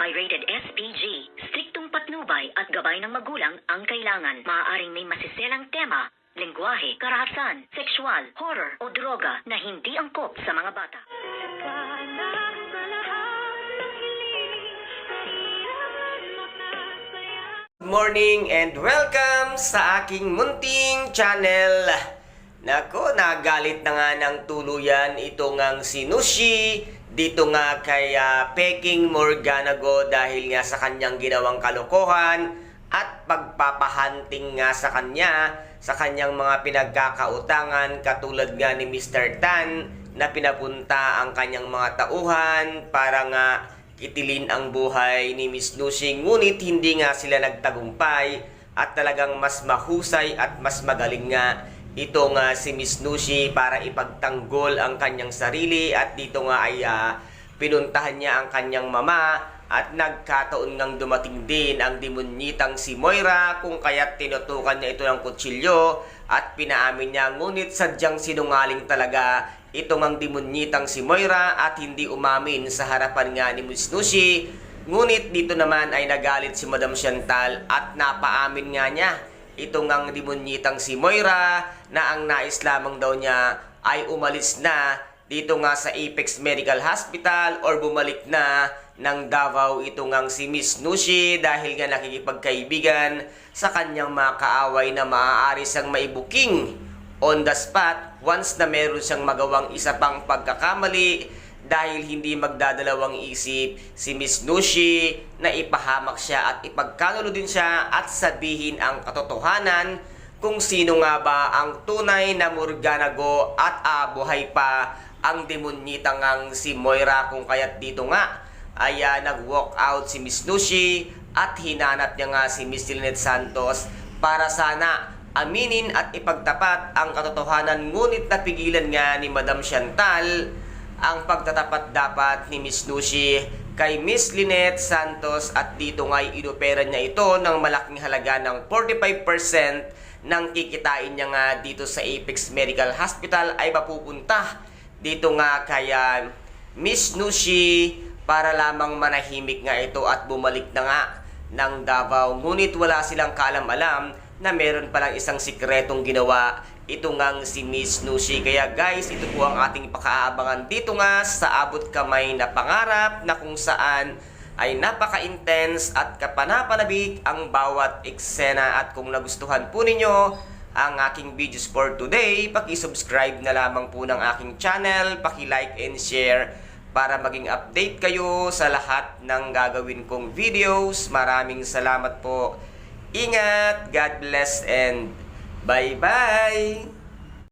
Pirated SPG. Striktong patnubay at gabay ng magulang ang kailangan. Maaaring may masiselang tema, lengguwahe, karahasan, sexual, horror o droga na hindi angkop sa mga bata. Good morning and welcome sa aking munting channel. Nako, nagalit na nga ng tuluyan itong ang si Nushi dito nga kay Peking Morganago dahil nga sa kanyang ginawang kalokohan at pagpapahanting nga sa kanyang mga pinagkakautangan katulad nga ni Mr. Tan na pinapunta ang kanyang mga tauhan para nga itilin ang buhay ni Miss Nushi, ngunit hindi nga sila nagtagumpay at talagang mas mahusay at mas magaling nga itong si Miss Nushi para ipagtanggol ang kanyang sarili at dito nga ay pinuntahan niya ang kanyang mama at nagkataon ngang dumating din ang demonyitang si Moira kung kaya't tinutukan niya ito ng kutsilyo at pinaamin niya, ngunit sadyang sinungaling talaga itong ang demonyitang si Moira at hindi umamin sa harapan nga ni Miss Nushi. Ngunit dito naman ay nagalit si Madam Chantal at napaamin nga niya itong ang demonyitang si Moira na ang nais lamang daw niya ay umalis na dito nga sa Apex Medical Hospital or bumalik na ng Davao itong ang si Miss Nushi dahil nga nakikipagkaibigan sa kanyang mga kaaway na maaari siyang maibuking on the spot once na meron siyang magawang isa pang pagkakamali dahil hindi magdadalawang isip si Miss Nushi na ipahamak siya at ipagkanulo din siya at sabihin ang katotohanan kung sino nga ba ang tunay na Morganago at buhay pa ang demonyitang ang si Moira kung kaya't dito nga ay nag-walk out si Miss Nushi at hinanap niya nga si Miss Lynette Santos para sana aminin at ipagtapat ang katotohanan, ngunit napigilan nga ni Madam Chantal ang pagtatapat dapat ni Miss Nushi kay Miss Lynette Santos at dito nga inopera niya ito ng malaking halaga ng 45% ng kikitain niya nga dito sa Apex Medical Hospital ay mapupunta dito nga kaya Miss Nushi para lamang manahimik nga ito at bumalik na nga ng Davao, ngunit wala silang kaalam-alam na meron palang isang sikretong ginawa ito ngang si Miss Nushi. Kaya guys, ito po ang ating pakaabangan dito nga sa abot kamay na pangarap na kung saan ay napaka-intense at kapanapanabik ang bawat eksena. At kung nagustuhan po ninyo ang aking videos for today, paki-subscribe na lamang po ng aking channel, paki-like and share para maging update kayo sa lahat ng gagawin kong videos. Maraming salamat po. Ingat, God bless, and bye-bye!